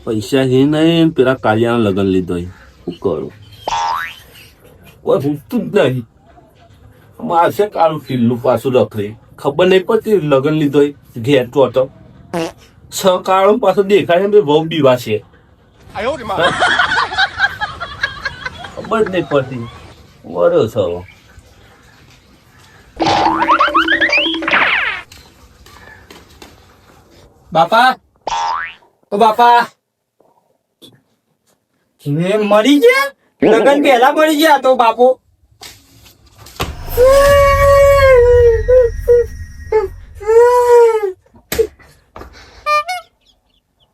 પૈસા હે નહીં, પેલા કાલિયાના લગન લીધો શું કરું? કોઈ પૂછતું જ નહીં. મારશે કાળું કિલ્લું પાછું રખડી, ખબર નહીં પડતી લગન લીધો ઘેર તો હતો. છ કાળો પાછો દેખાય ને બહુ દીવા છે, ખબર જ નહીં પડતી. વરો છો બાપા, ઓ બાપા, મરી ગયા? લગન પહેલા મરી ગયા તો બાપો.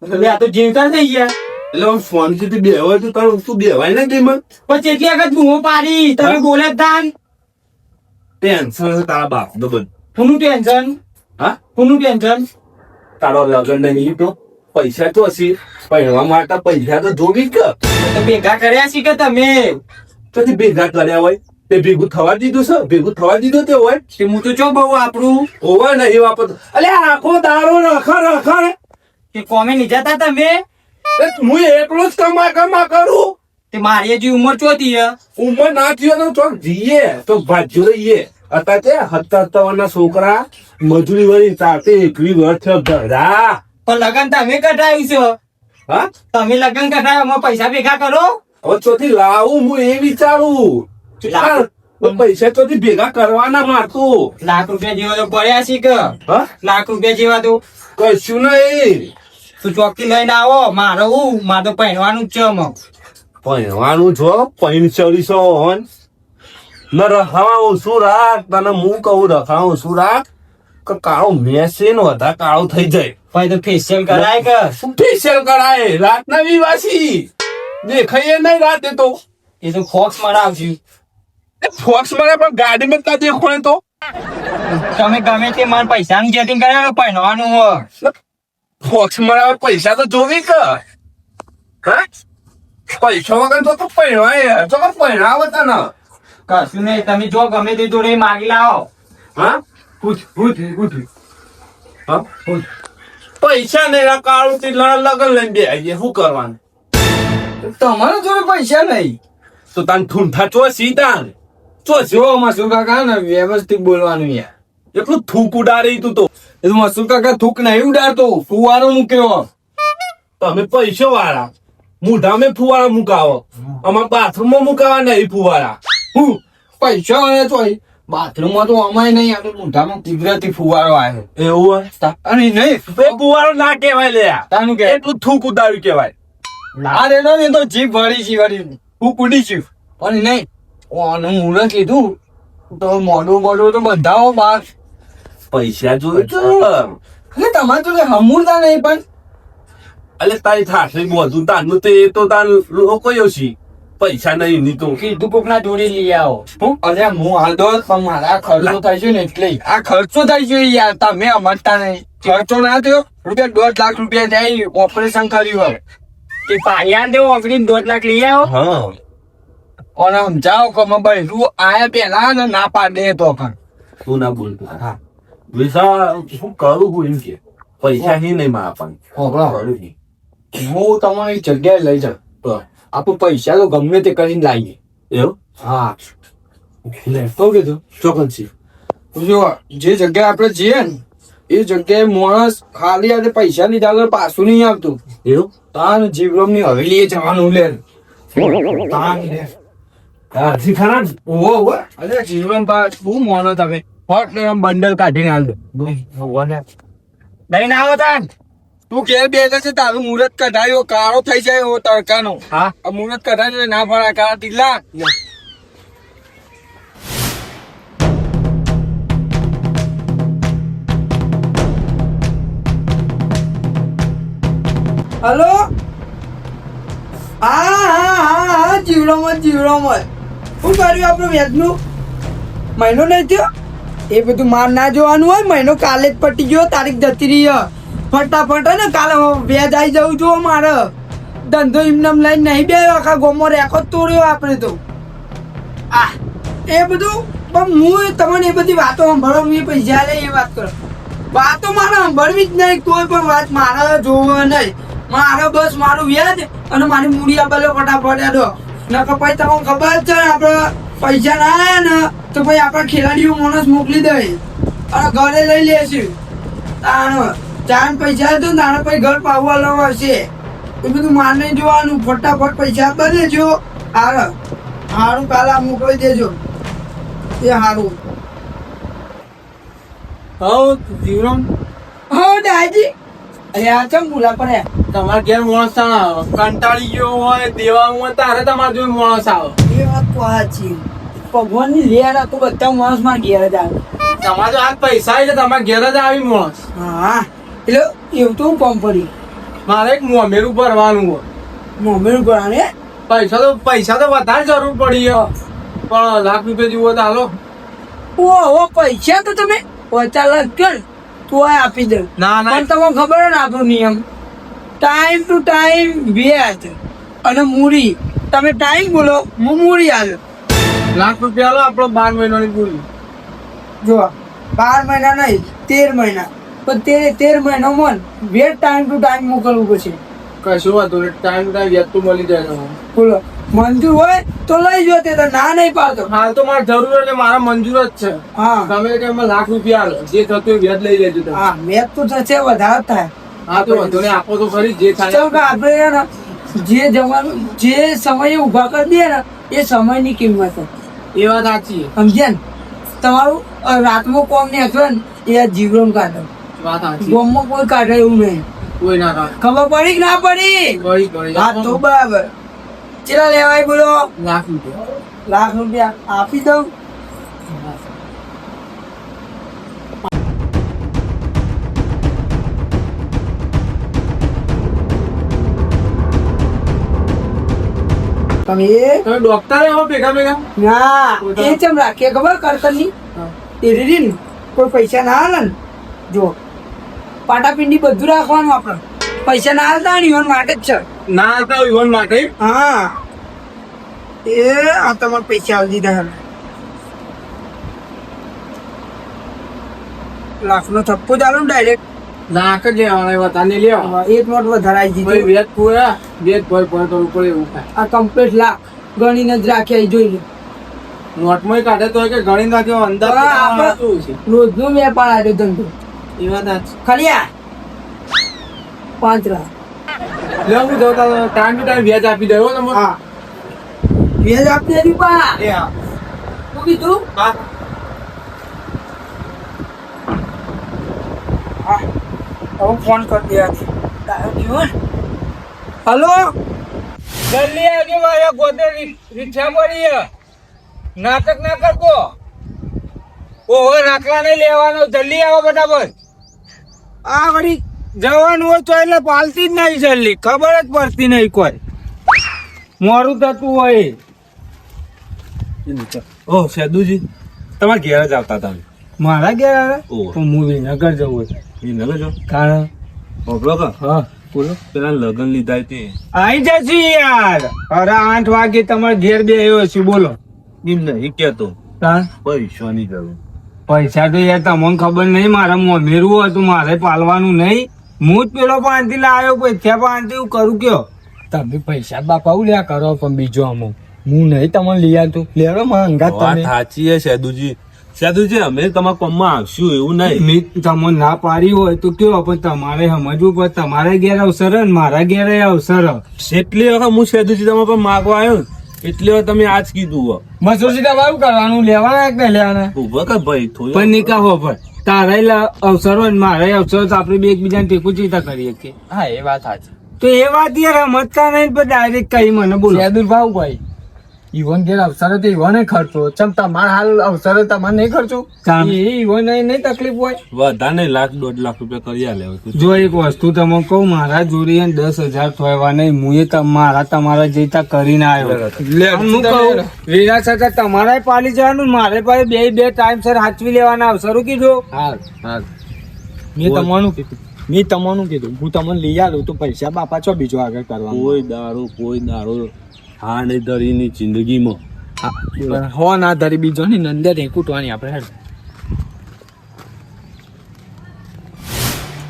આ તો જીવતા થઈ ગયા. એટલે હું ફોન થી બેવાય તો તારું શું બેવાય ને કેમ? પછી એટલી વખત બૂમો પાડી તમે બોલે તાન. ટેન્શન તારા બાપ નો બધું. કોનું ટેન્શન? હા, કોનું ટેન્શન? તારો લગન નહીં તો પૈસા તો હશે, પહેરવા માટે પૈસા તો જોવી કે. તો ભેગા કર્યા છે કે તમે? પછી ભેગા કર્યા હોય તે ભેગું થવા દીધું છે? ભેગું થવા દીધું તે હોય તે હું તો ચો બહુ આપણું હોવા નહીં વાપરતો. અલે આખો દારો રખા કે કોમે નહીં જતા તમે? હું એકલો જ કમા કરું. તે મારી હજી ઉંમર ચોથી હે. ઉંમર ના થયો તો ચોક જઈએ તો ભાજ્યો રહીએ. અત્યારે 77 ના છોકરા મજૂરી વળી તાતે એકલી વર્ષ ધરા. પણ લગન તમે કઢાયું છે. હા, તમે લગન કઢાયો, એમાં પૈસા ભેગા કરો. હવે ચોથી લાવું હું એ વિચારું. પૈસા ચોથી ભેગા કરવાના મારતું. લાખ રૂપિયા જેવા તો પડ્યા છે કે? હા, લાખ રૂપિયા જેવા તો કશું નહીં. તું ચોકથી લઈને આવો. મારે તો પહેરવાનું જ છે. ભણવાનું છો 45 ન રખાવું શું રાખ, તને હું કહું રખાવું શું રાખ કે કાળો મેસેન વધારે કાળો થઈ જાય. ભાઈ તો ફેશિયલ કરાય કે? શું ફેશિયલ કરાય? રાતના વિવાસી દેખાય નહીં રાતે તો. એ તો ફોક્સ મરાવશું. ફોક્સ મારે પણ ગાડીમાં તા દેખો ને તો. તમે ગમે તે મારે પૈસાનું સેટિંગ કરાવે પહેરવાનું હોય. ફોક્સ મારા પૈસા તો જોવી કે. હા, પૈસા વગર તો પહેરવાય તો પહેરાવે તને. કશું નહીં, તમે જો ગમે તે જોડે માગી લાવો. હા, હા, પૈસા નહીં કાળું થી લગન લઈને બે આવીએ શું કરવાનું? તમારા જોડે પૈસા નહીં તો તાન ઠૂંઠા ચોસી તાન ચોસી. જો મસૂર કાકા ને વ્યવસ્થિત બોલવાનું યાર. એટલું થૂક ઉડાડી તું તો. એ તો મસૂર કાકા થૂક નહીં ઉડાડતો, ફુવારો મૂક્યો. તમે પૈસો વાળા મૂઢા મેં ફુવારા મુકાવો, અમારા બાથરૂમ માં મુકાવા નહીં ફુવારા. હું પૈસા વાળા તો બાથરૂમમાં તો અમાય નહીં, આપણે મોઢામાં કુદરતી ફુવારો આવે. એવું હોય? અરે નહીં, એ ફુવારો ના કેવાય લે. તાનું કે એટલું થૂક ઉડાડ્યું કેવાય. ના રે ને તો જીભ વળી છે વળી હું કુડી છું. પણ નહીં ઓનું મુહૂર્ત લીધું તો મોઢું તો બંધાવો બાર. પૈસા જોયું તો એટલે તમારે તો હમુરતા નહીં પણ એટલે તારી થાશે બધું તાનું તે તો તાન લોકો યોશી પૈસા નહીં ની તો કીધું કોક ના જોડી લઈ આવો. અરે હું હાલ દો પણ મારા ખર્ચો થાય છે ને એટલે આ ખર્ચો થાય છે યાર. તમે સમજતા નહીં. ખર્ચો ના થયો રૂપિયા 1.5 લાખ રૂપિયા જાય ઓપરેશન કર્યું હવે તે પાયા દેવો ઓગળી 1.5 લાખ લઈ આવો. હા, અને સમજાવો કે ભાઈ તું આયા પેલા ને ના પાડે તો પણ તું ના બોલતો. હા, વિસા શું કરું હું એમ કે પૈસા હી નહીં માં આપણને. હું તમારી જગ્યાએ લઈ જાઉં તો આપણે પૈસા તો ગમે તે કરીને લાવીએ. એવું? હા, લે કહું કીધું ચોકન્સી જો જે જગ્યાએ આપણે જઈએ ને એ જગ્યાએ માણસ ખાલી આજે પૈસા લીધા વગર પાછું નહીં આવતું. એવું? તાન જીવરમ ની હવેલી જવાનું લે. તાન લે હજી ખરા ને? ઓહો અરે જીવન બા બહુ મોનો તમે હોટ ને આમ બંડલ કાઢીને હાલ દો. લઈને આવો તાન. તું ઘેર બેઠા છે તારું મુહૂર્ત કઢાયો કાળો થઈ જાય એવો તડકાનો. હા, આ મુહૂર્ત કઢાય ના ભરા કાળા ટીલા. હલો, હા જીવડોમાં શું કર્યું આપણું વ્યાજનું? મહિનો નહીં થયો એ બધું માર ના જોવાનું હોય. મહિનો કાલે જ પટી ગયો, તારીખ જતી રહી. ફટાફટ ને કાલે વ્યાજ આવી જવું છું મારે. ધંધો એમનેમ લઈને નહીં બે આખા ગોમો રેકોર્ડ તોડ્યો આપણે તો. આ એ બધું પણ હું તમને એ બધી વાતો સાંભળો, હું પૈસા લે એ વાત કરો. વાતો મારે સાંભળવી જ નહીં, કોઈ પણ વાત મારે જોવો નહીં. મારો બસ મારું વ્યાજ અને મારી મૂડી આપેલો ફટાફટ યાદો નકર પછી તમને ખબર જ છે ને આપણે પૈસા ના આયા ને તો પછી આપણા ખેલાડીઓ માણસ મોકલી દે અને ઘરે લઈ લેશું તાણ ચાર પૈસા તો તાણે પછી ઘર પાવવા લાવવા હશે એ બધું માર નહીં જોવાનું ફટાફટ પૈસા આપી દેજો હારું કાલે મોકલી દેજો એ હારું હઉ જીવરામ હો દાજી અરે આ ચમ ભૂલા પડ્યા તમારા ઘેર માણસ કંટાળી ગયો હોય દેવામાં હોય તારે તમારા જોડે માણસ આવે એ વાત તો સાચી ભગવાનની લેર આ તો બધા માણસ માં ઘેર જ આવે તમારે તો હાથ પૈસા છે તમારા ઘેર જ આવી માણસ હા એટલે એવું તો હું કોમ પડી મારે એક મોમેરું ભરવાનું હોય મમ્મી ભરાને પૈસા તો વધારે જરૂર પડી છે. પણ લાખ રૂપિયા જેવો તો હાલો ઓહો પૈસા તો તમે 50 લાખ કર તો આપી દે ના પણ તમને ખબર ને આપણો નિયમ ટાઈમ ટુ ટાઈમ વ્યાજ અને મૂડી તમે ટાઈમ બોલો હું મૂડી આવ્યો લાખ રૂપિયા હાલો આપણો 12 મહિનાની પૂરી જો 12 મહિના નહીં 13 મહિના પણ 13 મહિનામાં વેટ ટાઈમ ટુ ટાઈમ મોકલવું પડશે કશું વાંધો નહીં ટાઈમ ટાઈમ વ્યાજ તો મળી જાય તમને. બોલો મંજૂર હોય તો લઈ જો તે તો ના નહીં પાડતો હાલ તો મારે જરૂર એટલે મારા મંજૂર જ છે હા તમે કે એમાં લાખ રૂપિયા હાલો જે થતું હોય વ્યાજ લઈ લેજો તમે. હા મેચ તો થશે વધારે થાય હા તો વાંધો નહીં આપો તો ખરી જે થાય ચાલ કે આપણે છે ને જે જવાનું જે સમયે ઊભા કરી દે ને એ સમયની કિંમત છે એ વાત સાચી છે. સમજ્યા ને તમારું રાતમાં કોમ ને હશે ને એ આ જીવન કાઢે વાત સાચી ગોમમાં કોઈ કાઢે એવું નહીં કોઈ ના કાઢે. ખબર પડી કે ના પડી કરી હા તો બરાબર ચેલા લેવાય બોલો લાખ રૂપિયા લાખ રૂપિયા આપી દઉં તમે તમે ડોક્ટર હો ભેગા ભેગા ના એ ચમ રાખીએ ખબર કરતની એ રીડી ને કોઈ પૈસા ના હાલે ને જો પાટાપિંડી બધું રાખવાનું આપણે પૈસા ના હાલતા ને ઈવન માટે જ છે ના આવતા હોય ઈવન માટે હા એ આ તમારે પૈસા આવી દીધા હવે લાખનો થપ્પો ચાલુ ને ડાયરેક્ટ લાખ જ લેવાના એવા તાને લેવા એક નોટ વધારે આવી ભાઈ દીધી વ્યાજ પૂરા વ્યાજ ભર ભર કરવું પડે એવું થાય આ કમ્પ્લીટ લાખ ગણીને જ રાખ્યા જોઈ લો નોટમાં કાઢે તો હોય કે ગણી નાખ્યો અંદાજ તો હા, તમારો આપણે- શું છે રોજનો વેપાર આવ્યો ધંધો એ વાત સાચી. ખાલી આ 5 લાખ લે હું જાઉં તારે ટાઈમ ટુ ટાઈમ વ્યાજ આપી દેવો તમે હા વ્યાજ આપી દેજો પા એ હા શું કીધું હા હા હવે ફોન કરી દેવાથી હલો જલ્દી આવજો મારા ગોતે રિક્ષા પડી છે. નાટક ના કરતો ઓહો રાખલા નહીં લેવાનો જલ્દી આવો બરાબર આ વળી જવાનું હોય તો એટલે પાલતી જ નહીં જલ્દી ખબર જ પડતી નહીં કોઈ મોરું થતું હોય ઓ સેદુજી તમારા ઘેર જ આવતા હતા મારા ઘેર આવે ઓહ. તો હું વિનગર જવું હોય એ નગર જો કારણ બોલો કે હા બોલો પેલા લગન લીધા તે આઈ જશે યાર અરે 8 વાગે તમારે ઘેર બે આવ્યો છું બોલો એમ નહીં કેતો તાણ પૈસાની જરૂર પૈસા તો યાર તમને ખબર નહીં મારા મોમેરું હતું મારે પાલવાનું નહીં હું જ પેલો પાંચથી લાવ્યો પૈસા પાંચથી હું કરું કયો તમે પૈસા બાપા લ્યા કરો પણ બીજો અમુક હું નહીં તમને લઈ આવતું લેરો માં અંગાત વાત તમે સાચી છે સેદુજી સેદુજી અમે તમારા કોમમાં આવશું એવું નહીં મેં તમને ના પાડી હોય તો કયો પણ તમારે સમજવું પડે તમારે ઘેર અવસર હે ને મારા ઘેર અવસર હે. એટલી વખત હું સેદુજી તમારા પર માગવા આવ્યો ને એટલી વખત તમે આજ કીધું મસૂરજી તમારે શું કરવાનું લેવાના કે નહીં લેવાના ઉભા કે ભાઈ પણ થોડું નિકાહ હો પર તારે અવસર હોય ને મારે અવસર હોય તો આપણે બે એકબીજાને ટેકું ચિંતા કરીએ કે હા એ વાત સાચી તો એ વાત યાર સમજતા નહીં પણ ડાયરેક્ટ કઈ મને બોલો સેદુર ભાવ ભાઈ ઈવન ઘેર અવસર તો ઈવને ખર્ચો ચમ તમાર હાલ અવસર તમારે નહીં ખર્ચો કામ. એ ઈવન નહીં તકલીફ હોય વધારે નહીં 1.5 લાખ રૂપિયા કરી આલે હવે તું. જો એક વસ્તુ તમને કહું મારા જોડે 10,000 થવા નહીં હું એ મારા તમારા જેતા કરીને આવ્યો હું કહું વિરાસત તમારે પાલી જવાનું ને મારે પાસે બે ટાઈમ સર સાચવી લેવાના અવસરો કીધું હાલ મેં બોલ. તમારું કીધું હું તમને લઈ આવું તો પૈસા બાપા છો બીજો આગળ કરવાનું કોઈ દારૂ હા નહીં ધરીની જિંદગીમાં હો ના ધરી બીજો ની નંદર એ કૂટવાની આપણે હેડ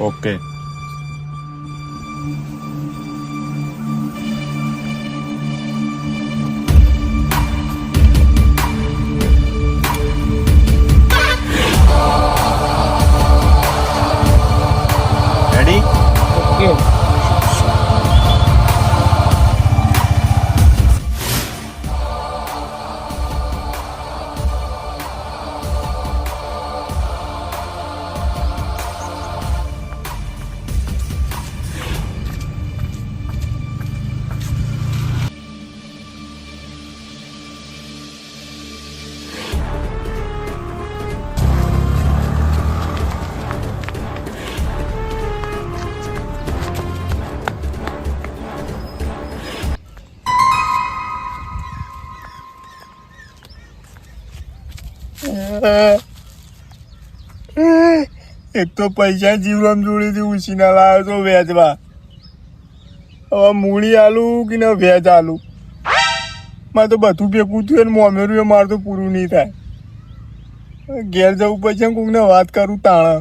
ઓકે એક તો પૈસા જીવરામ જોડેથી ઉછીના લાવ્યો તો વેચવા. હવે મૂડી આલુ કે ના વેચ આલુ, મારે તો બધું ભેગું થયું ને મોમેરું એ મારે તો પૂરું નહીં થાય. ઘેર જવું પછી કોઈને વાત કરું તાણા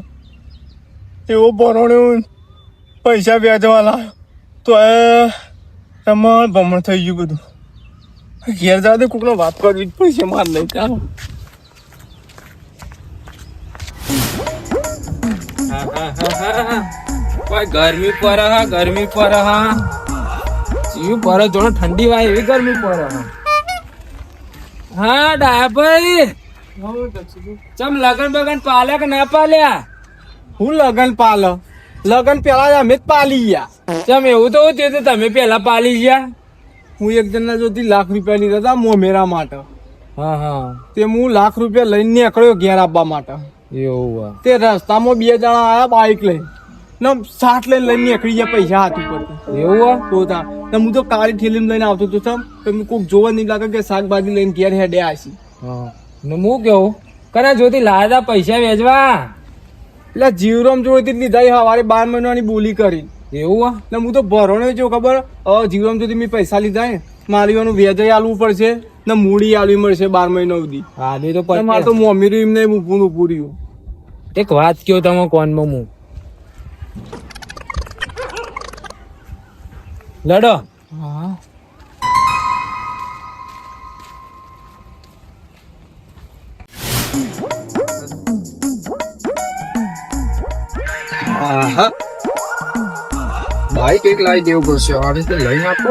એવો ભરોણ્યો પૈસા વેચવા લાવ્યો તો એ રમણ ભમણ થઈ ગયું બધું. ઘેર જાવ તો કોકને વાત કરવી જ પડશે મારે નહીં ચાલો. કોઈ ગરમી પડે હા, ગરમી પડે હા, જીવ પડે જોડે ઠંડી વાય એવી ગરમી પડે હા. ડાયાભાઈ ચમ લગન બગન પાલ્યા કે ના પાલ્યા? હું લગન પાલ લગન પેલા અમે જ પાલી ગયા. ચમ એવું તો તે તો તમે પેલા પાલી ગયા. હું એક જણના જોતી લાખ રૂપિયા લીધા હતા મોમેરા માટે. હા હા તે હું લાખ રૂપિયા લઈને નીકળ્યો ઘેર આપવા માટે. એવું તે રસ્તામાં 2 જણા આયા બાઈક લઈને ને 60 લઈને નીકળી ગયા પૈસા હાથ ઉપર. એવું તો તા ને હું તો કાળી થેલીમાં લઈને આવતો હતો સમ તો કોઈક જોવા નહીં લાગે કે શાકભાજી લઈને ઘેર હેડે આસી. હા ને હું કેવું કના જોતી લાયા તા પૈસા વેચવા? એટલે જીવરામ જોડેથી જ લીધા. સવારે 12 મહિનાની બોલી કરી. એવું ને હું તો ભરોણો જો ખબર હવે જીવરામ જોડેથી મેં પૈસા લીધા ને મારીવાનું વેચાઈ આલવું પડશે ને મૂડી આલવી મળશે 12 મહિના સુધી. હા તો મારે તો મોમીરું એમને ઊભું પૂર્યું. એક વાત કયો તમે કોનમાં હું લડો. હા બાઈક એક લાવી દેવું પડશે. આ રીતે લઈને આપો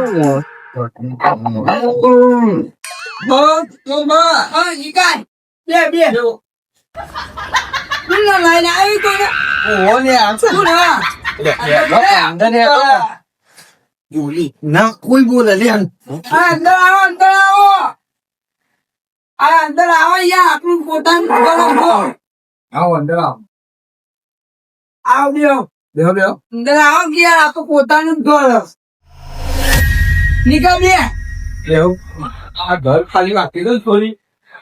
ના કોઈ બોલે લે અંદર આવો અંદર આવો યાર આપણું પોતાનું ઘર આવો. આવો અંદર આવો. આવો બેહો અંદર આવો કે યાર આપણું પોતાનું ઘર નીકળ બે. આ ઘર ખાલી વાકી તો થોડી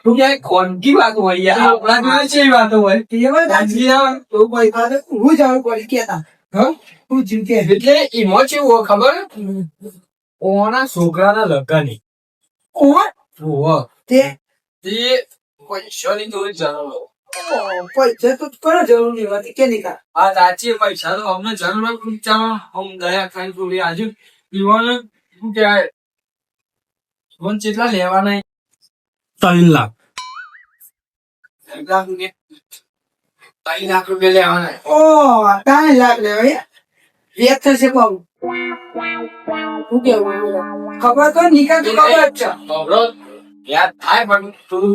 તું ક્યાંય ખોનકી વાત હોય યાર. આપણા જોડે છે એ વાતો હોય. તો પૈસા તો હું જવું પડી કેતા હું જીવકે એટલે એમાં કેવું હોય ખબર? ઓના છોકરાના લગ્ન કોણ તે તે પૈસાની થોડી જરૂર. પૈસા તો કરો જરૂર નહીં હોતી કે નહીં કા આ સાચી પૈસા તો અમને જરૂર હોય. ચાલો હમ દયા ખાઈ થોડી આજુ પીવાને શું કહેવાય મને કેટલા લેવાના? 3 લાખ. 3 લાખ રૂપિયા લેવાના. ઓ 3 લાખ લેવા વેચ થશે બહુ શું કેવું ખબર તો નીકળ તો ખબર જ છે. બરોબર યાદ થાય પણ તું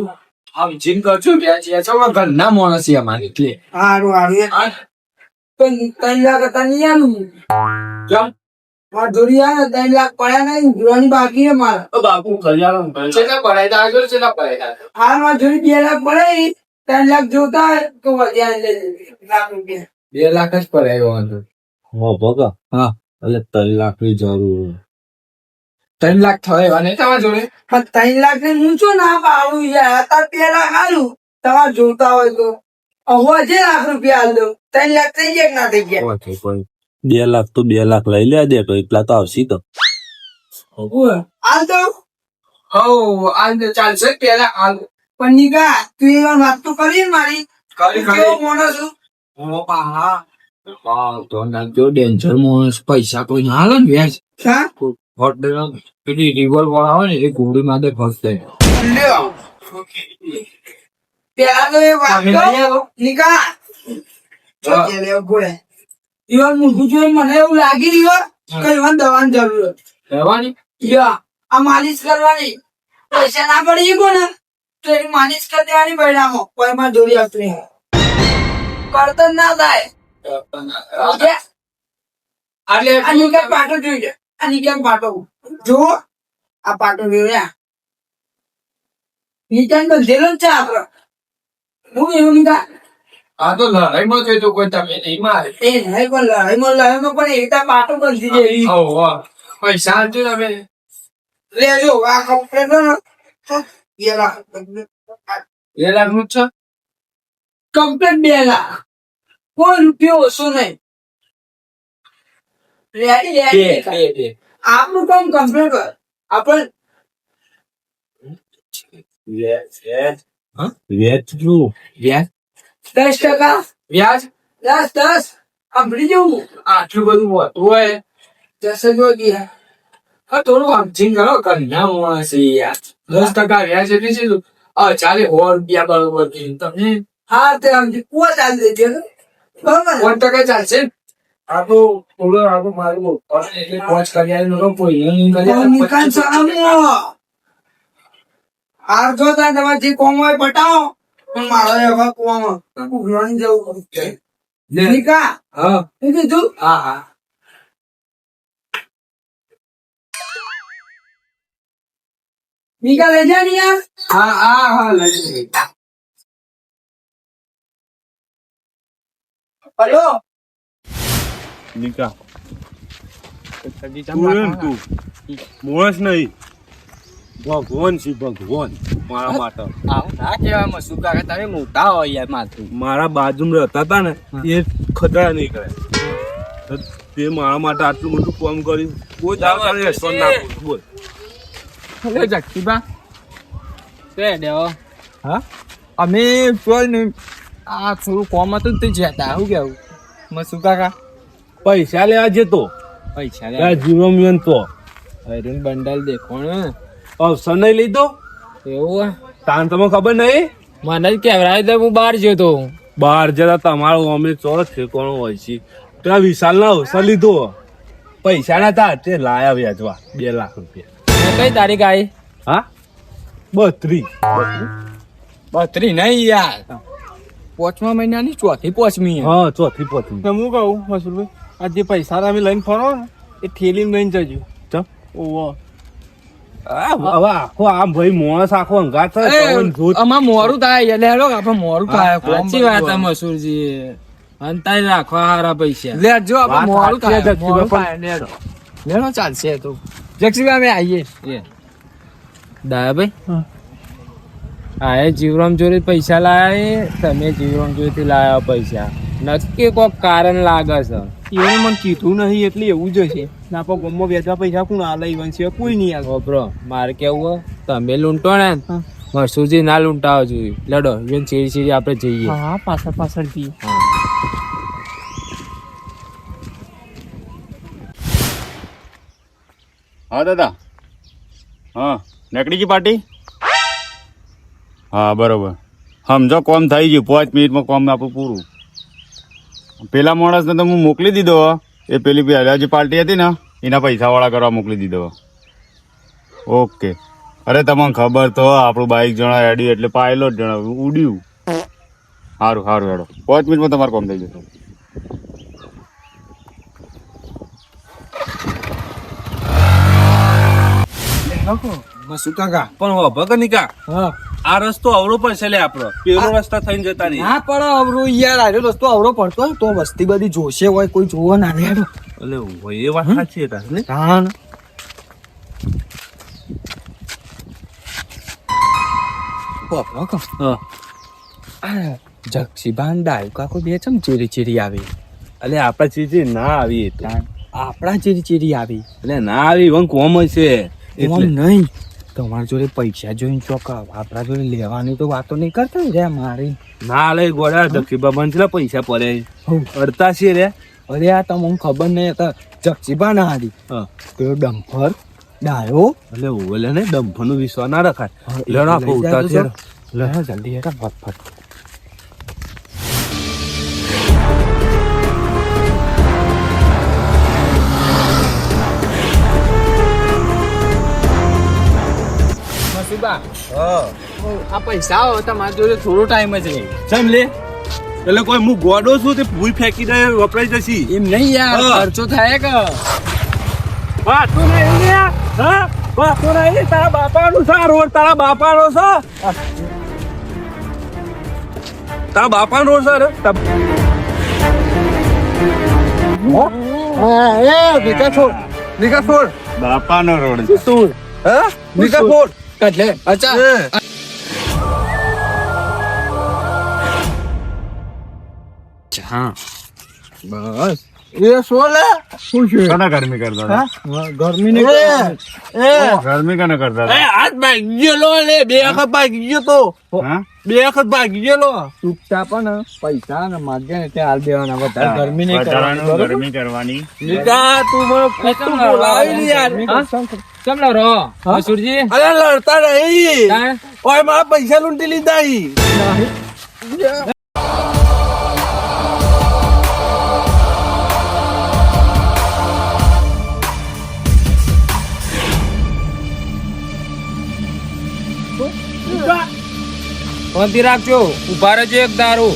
આમ જીન કરજો ત્યાં છો ઘરના માણસ અમારે એટલે હારું પણ 3 લાખ હતા નહીં આનું કેમ મારા ધોરી આ 3 લાખ પડ્યા નહીં જોવાની બાકી છે મારા બાપુ કલ્યાણ કેટલા પડાય આગળ કેટલા પડાય? હા મારા ધોરી 2 લાખ પડે 3 લાખ જોતા હોય તો વધ્યા લાખ રૂપિયા 2 લાખ જ પડાય વાંધો. ભગા હા એટલે 3 લાખની જરૂર. 3 લાખ થયા અને તમારા જોડે પણ 3 લાખ ને હું શું ના પાડું યાર અત્યારે 2 લાખ હાલું તમારે જોતા હોય તો હવે જે લાખ રૂપિયા હાલ દઉં 3 લાખ થઈ ગયા કે ના થઈ ગયા 2 લાખ તો 2 લાખ લઈ લે દે તો એટલા તો આવશે તો હાલ તો હો આ ચાલશે પેલા હાલ પણ નીકા તું એ વાત તો કરી ને મારી કરી કેવો મોણસ છું તો નાખજો ડેન્જર માણસ પૈસા કોઈ ના હાલે ને વ્યાજ હા હોટેલ પેલી રિવોલ્વર આવે ને એ ઘોડી માટે ફસતે. લ્યો પેલા તો એ વાત તો નીકા જોજે લે ગોળે ઈવન મૂકું છું મને એવું લાગી રહ્યું કે ઈવન દવાની જરૂર રહેવાની યા આ માલિશ કરવાની પૈસા ના પડી ગયો ને તો એની માલિશ કરી દેવાની બૈરામાં કોઈ માં દોરી આપણી કરતન ના થાય આ નીકા પાટો જોઈ આ નીકા પાટો જો આ પાટો જોયા નીચા તો જેલો છે આપડે હું એવું નીકા આ તો લડાઈમાં થઈ તો કોઈ તમે નહીં મારે. એ નહીં પણ લડાઈમાં પણ એકતા પાટો બનતી જેવી પૈસા આપજો તમે લેજો આ કમ્પ્લેટ 2 લાખનું જ છે. કમ્પ્લેટ 2 લાખ, કોઈ રૂપિયો ઓછો નહીં. રેડી આપણું કામ કમ્પ્લીટ કર. આપણે વેચલું વ્યાજ 10%, વ્યાજ 10 સાંભળી જવું. આટલું બધું હોતું હોય 10 જ ગયા. હા થોડું સમજીને કરો કરી ના મળશે યાર 10% વ્યાજ એટલે છે ચાલે 100 રૂપિયા બરોબર છે. તમને હા તે સમજી કુવા ચાલ દેજે બરોબર. 1% ચાલશે ને? આ તો થોડો આગળ મારું એટલે 5 કર્યા નો કોઈ નહીં નિકાલ સામો હાર જો તમારે જે કોમ હોય પટાવો, પણ મારો એવા કુવામાં ઉઘરાણી જવું નિકા. હા એ કીધું હા હા નિકા લઈ જા ને યાર. હા હા હા લઈ હલો નિકા તું મોણસ નહીં, ભગવાન છે ભગવાન મારા માટે. ના કહેવામાં શું કાકા તમે મોટા હોય યાર માથું. મારા બાજુમાં રહેતા હતા ને એ ખતરા નહીં કરે. તે મારા માટે આટલું મોટું કામ કર્યું. કોઈ દાવ તારે રેસ્ટોરન્ટ ના બોલ. એટલે જગતીબા છે દેવો. હા અમે ચોલ ને આ થોડું કોમ હતું ને તે જતા શું કેવું મસુ કાકા પૈસા લેવા જતો પૈસા ત્યાં જીવન તો હરીન બંડલ દેખો ને અવસર નહીં લીધો. એવું તાન તમને ખબર નહીં? મને જ કહેવાય તો હું બહાર ગયો તો. બહાર જતા તમારો અમે ચોરસ ઠેકાણો હોય છે. ત્યાં વિશાલ ના અવસર લીધો. પૈસા ના હતા તે લાયા વ્યાજવા 2 લાખ રૂપિયા. કઈ તારીખ આવી? હા 32. 32 નહીં યાર 5મા મહિનાની 4થી 5મી. હા 4થી 5. તો હું કહું મસુરભાઈ આ જે પૈસા તમે લઈને ફરો ને એ થેલીમાં લઈને જજો. ચમ ઓવો હવે આખો આમ ભાઈ માણસ આખો અંગાત છે. પવન જોત આમાં મોરું થાય એટલે હેડો આપણે મોરું થાય. સાચી વાત છે મસુરજી. અંતાઈ રાખવા હારા પૈસા લેજો આપણે મોરું થાય. મોરું થાય લેડો લેડો ચાલશે તો જક્ષીભાઈ અમે આવીએ. દાયાભાઈ આ જીવરામ જોડે પૈસા લાયા તમે જીવરામ જોડેથી લાયા પૈસા નક્કી કોક કારણ લાગે છે. એને મને કીધું નહીં એટલે એવું જ છે. ના પણ ગમો વેચવા પૈસા કોણ આલે ઈવન છે કોઈ નહીં આલે. ખબરો મારે કેવું તમે લૂંટો ને મસુરજી ના લૂંટાવો જોઈએ. લડો ઇવન ચીડી ચીડી આપણે જઈએ. હા પાછળ થી હા દાદા હા નીકળી ગઈ પાર્ટી. હા બરોબર સમજો કોમ થઈ ગયું 5 મિનિટમાં કોમ આપણું પૂરું. પેલા માણસને તો હું મોકલી દીધો. એ પેલી પહેલા જે પાર્ટી હતી ને એના પૈસાવાળા કરવા મોકલી દીધો. ઓકે અરે તમને ખબર તો આપણું બાઇક જણા એડ્યું એટલે પાયલોટ જણા ઉડ્યું. સારું સારું હેડો 5 મિનિટમાં તમારું કોમ થઈ જશે. મસુ કાકા પણ ભગત નિકા હા આ રસ્તો અવળો પડશે લે આપણો. પેલો રસ્તા થઈને જતા નહીં. ના પણ અવરો યાર આજો રસ્તો અવરો પડતો હોય તો વસ્તી બધી જોશે હોય કોઈ જોવો ના હેડો. એટલે ભાઈ એ વાત સાચી હતા ને. હા જક્ષીબાન ડાયું કાકો બે ચમ ચીરી ચીરી આવી. એટલે આપડા ચીજી ના આવી તો આપણા ચીરી ચીરી આવી એટલે ના આવી વન કોમ હશે એમ નહીં. તમારી જોડે પૈસા જોઈને ચોક આપણા જોડે લેવાની તો વાતો નહીં કરતા રે મારી. ના લે ગોડા દક્ષિબા બંધલા પૈસા પડે અડતા છે રે. અરે આ તમને ખબર નહીં હતા જક્ષીબા ના હતી પેલો ડમ્ફર ડાયો એટલે ઓલે ને ડંફનો વિશ્વાસ ના રખાય. લડા ઉતાર છે લડા જલ્દી હેઠા ફટફટ. આ પૈસા તમારી જોડે થોડો ટાઈમ જ રહે. ચમ લે એટલે કોઈ હું ગોડો છું તે ભૂઈ ફેંકી દે વપરાઈ જશી. એમ નહીં યાર ખર્ચો થાય કે વાતો નહીં લે. હા વાતો નહીં. તારા બાપાનું છે આ રોડ. તારા બાપાનો છે. તારા બાપાનો રોડ છે રે. નિકા છોડ બાપાનો રોડ છે. તું હા નિકા છોડ એટલે અચ્છા હા બસ એ શું લે શું છે કને ગરમી કરતા હતા ગરમી ને ગરમી કને કરતા હતા હાથ ભાગી ગયેલો લે 2 વખત ભાગી ગયો તો હા 2 વખત ભાગી ગયેલો ચૂપચાપ ને પૈસા ને માગે ને તે હાલ દેવાના વધારે ગરમી નહીં કરવાની વધારાનું ગરમી કરવાની લીધા તું મને ખોટું બોલાવી લે યાર કેમ લો રો મસૂરજી અરે લડતા નહીં ઓય મારા પૈસા લૂંટી લીધા ઈ શાંતિ રાખજો ઉભા રહેજો એક દારૂ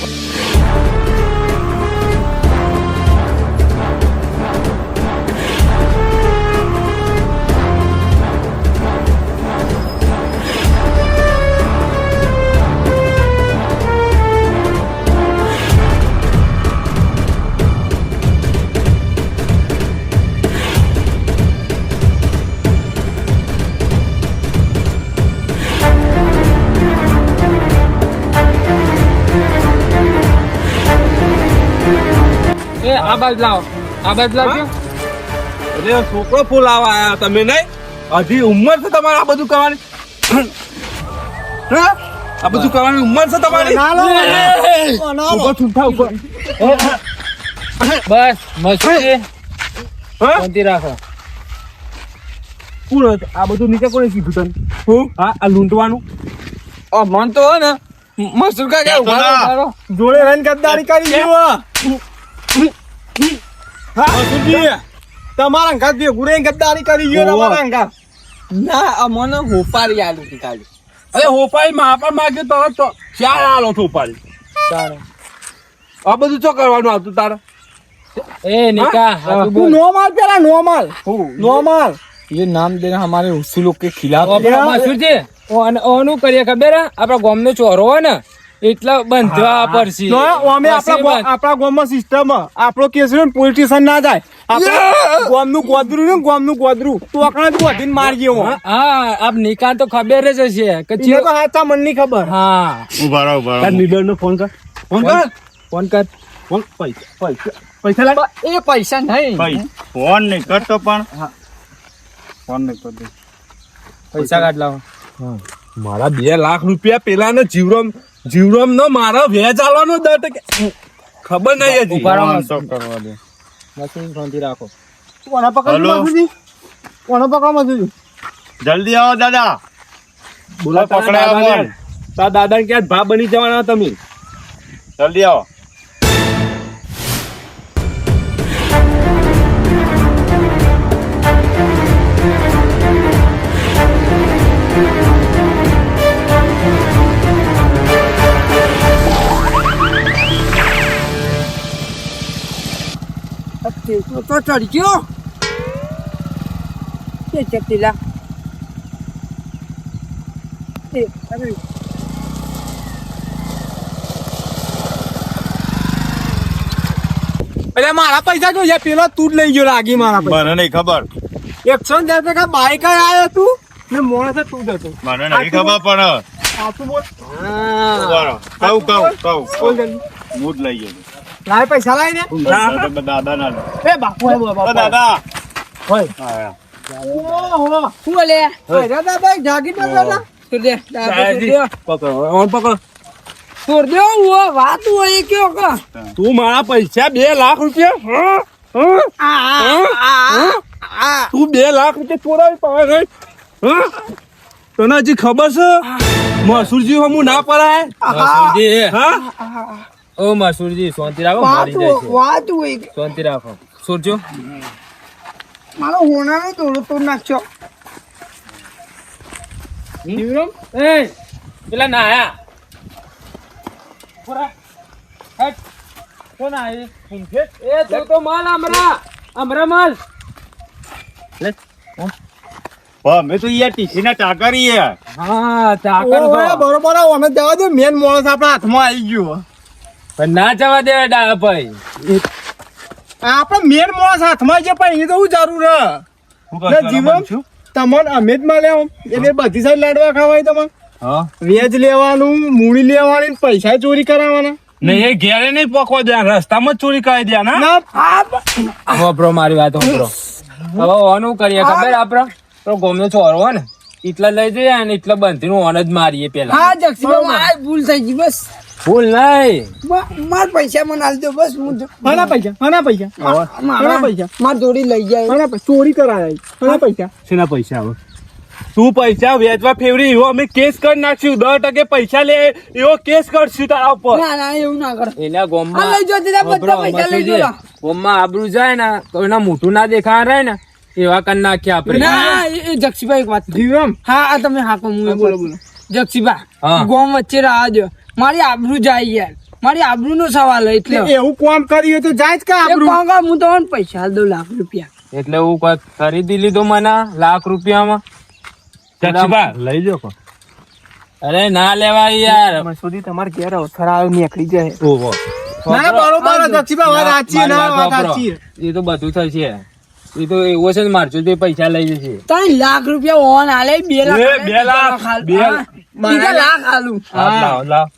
એ આ બાજુ લાવજો અરે છોકરો ફૂલાવા આયા તમે નહીં હજી ઉંમર છે તમારે આ બધું કરવાની હા આ બધું કરવાની ઉંમર છે તમારી ઉપર છૂટા ઉપર બસ મસૂરજી શાંતિ રાખો કોણ હતું? આ બધું નીચે કોણે કીધું તને હું હા આ લૂંટવાનું મન તો હે ને મસૂર કાકા ઉભા જોડે રન ગદ્દારી કરી ગયો તમારા અંગાત બે ગુરે ગદ્દારી કરી ગયો તમારા અંગાત ના અમને હોપારી આલું હતી ખાલી અરે હોપારી માં પણ માગ્યો તો ચાર આલો છો હોપારી આ બધું શું કરવાનું આવતું તારે ए निका तू नॉर्मल पेला नॉर्मल ये नाम देना हमारे उसी लोग के खिलाफ મસૂર છે ઓનું કરીએ ખબર હે આપણા ગામનો ચોરો હોય ને એટલા બંધવા પડશે આપણા ગામમાં સિસ્ટમ આપણો કેસ પોલીસ સ્ટેશન ના જાય ગામનું ગોદરું તો અકણા તું હટીને મારી ગયો હા આપ નિકાલ તો ખબર જ હશે કે તો હાચા મન ની ખબર હા ઉભા રહો લીડર નો ફોન કર પૈસા લાગ એ પૈસા નહીં ભાઈ ફોન નહીં કરતો પણ ફોન નહીં કરતો પૈસા કાઢ લાવો મારા 2 લાખ રૂપિયા પેલા ને જીવરમ નો મારા વેચ આલવાનો દર ખબર નહીં હજી ફોન તો કરવા દે મશીન શાંતિ રાખો કોના હલો. પકડ જલ્દી આવો દાદા બોલા પકડાયા ફોન. તા દાદા ક્યાં ભા બની જવાના તમે જલ્દી આવો તો ચડી ગયો એ ચપટીલા એ અરે એટલે મારા પૈસા જો પેલો તું જ લઈ ગયો લાગી મારા પૈસા મને નહીં ખબર 110 ટકા બાઈક આવ્યો તું ને મોણસ તું જ હતો મને નહીં ખબર પણ સાચું બોલ ઉભા રહો. કહું બોલ જલ્દી. હું જ લઈ ગયો લાય પૈસા લાય ને દાદા ના લે. એ બાપુ ઓ દાદા હોય આયા. ઓહો શું લે અરે દાદા જાગી તો દાદા છોડ દે પકડો ઓન પકડો છોડ દે ઓ વાત હોય એ કયો કા તું મારા પૈસા 2 લાખ રૂપિયા તું 2 લાખ રૂપિયા ચોરાવી પાવે ગઈ તને હજી ખબર છે મસૂરજી હું ના પડાય મસૂરજી હા ઓ મસૂરજી શાંતિ રાખો મારી જાય છે વાત હોય શાંતિ રાખો સોરજો મારો હોનાનો દોડો તો નાખ્યો જીવરમ એ પેલા ના આયા પૂરા હટ કોણ આયે એ તો માલ અમરા માલ મેં તો યાર ટીસી ના ચાકરી યાર હા ચાકર બરોબર અમે જવા દો મેન માણસ આપણા હાથમાં આવી ગયો પણ ના જવા દે ડા ભાઈ આપણે મેન માણસ હાથમાં છે પણ એ તો હું જરૂર હે જીવન તમને અમે જ મળ્યા એટલે બધી સાઈડ લાડવા ખાવાય તમારે હા વેજ લેવાનું મૂડી લેવાની પૈસા ચોરી કરાવવાના ને એ ઘેરે નહીં પકવા દે રસ્તામાં જ ચોરી કરી દે ના વાપરો મારી વાત વાપરો. હવે ઓનું કરીએ ખબર આપડે તો ગોમનો છોરો હોય ને એટલા લઈ જઈએ અને એટલા બંધી નું ઓન જ મારીએ પેલા. હા જક્ષીભાઈ મારી ભૂલ થઈ ગઈ બસ ભૂલ નહીં. માર પૈસા મને આલી દો બસ હું મારા પૈસા મારા પૈસા માર જોડી લઈ જાય મારા પૈસા ચોરી કરાય મારા પૈસા શેના પૈસા આવે તું પૈસા વેચવા ફેવરી એવો અમે કેસ કરી નાખશું 10% પૈસા લે એવો કેસ કરશું તારા ઉપર ના ના એવું ના કરો એના આ ગોમમાં લઈ જો દીધા બધા પૈસા લઈ જો લા. ગોમમાં આબરૂ જાય ને તો એના મોઢું ના દેખાય રહે ને એવા કરી નાખીએ આપણે. ના એ જક્ષીભાઈ એક વાત જીવમ હા આ તમે હા કહું હું બોલો બોલો હા. જક્ષીભાઈ ગોમ વચ્ચે રાહ જો મારી આબરૂ જાય યાર મારી આબરૂ નો સવાલ હોય એટલે એવું કામ કર્યું તો જાય જ કા એક કામ કર, હું તમને પૈસા આલી દઉં ₹1,00,000 એટલે હું કોઈ ખરીદી લીધું મને ₹1,00,000 જક્ષીબા લઈ લો કો અરે ના લેવાય યાર. સુધી તમારે ઘેર અથડાવ નીકળી જાય ઓહો ના બરોબર જક્ષીબા વાત સાચી ના વાત સાચી એ તો બધું થશે. એ તો એવો છે ને મારજો તે પૈસા લઈ જશે. ₹3,00,000 ઓન આલે 2,00,000 2 લાખ, બીજા લાખ આલું લાવ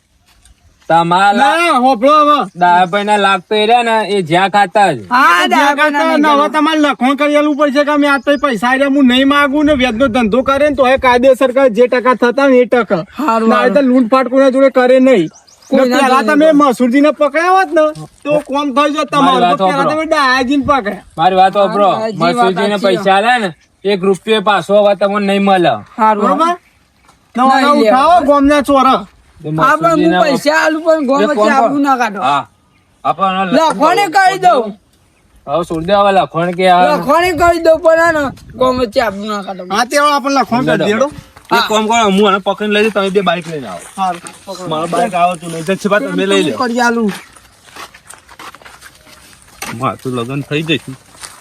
તમારા ના હોપળો હવે દાભાઈ ના લાખ તો એ રહ્યા ને એ જ્યાં ખાતા જ. હા જ્યાં કરતા નવા તમારે લખણ કરેલું પડશે કે અમે આ તો પૈસા આલ્યા હું નહીં માંગુ ને વ્યાજનો ધંધો કરે ને તો એ કાયદેસર કરે જે ટકા થતા ને એ ટકા હારું, ના તો લૂંટફાટ કોઈના જોડે કરે નહીં કોઈના પેલા જોડે તમે મસૂરજી ને પકડ્યા હોત ને તો કોમ થઈ જત તમારું વાત તો પેલા સાંભળો. તમે ડાયાજી ને પકડ્યા મારી વાત વાપરો. હા, જી વાત મસૂરજી ને સાચી. પૈસા આલે ને ₹1 પાછો હવે તમને નહીં મળે. બરોબર નવા નહીં ઉઠાવો ગોમના ચોરા તે હા પણ હું મસૂરજીના- પૈસા આલું પણ ગોમ એક વચ્ચે કોમ કરો. આબરૂ ના કાઢો હા આપણને લખવાને કરી દઉં હવે છોડી દે હવે લખણ કે આ લખવાને કરી દઉં પણ આ ને ગોમ વચ્ચે આબરૂ ના કાઢો હા તે આપણે લખણ કરી દેડો એક કામ કરો હું આને પકડીને લઈ જાઉં, તમે 2 બાઈક લઈને આવો મારો બાઈક આવતું નહીં જક્ષીબા તમે લઈ લો કરી આલું મારું લગ્ન થઈ જશે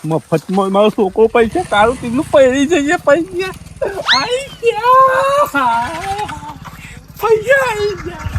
મફતમાં મારો છોકરો પૈસા તારું તીલું પહેરી જઈએ પૈસા આઈ ગયા પૈસા આઈ ગયા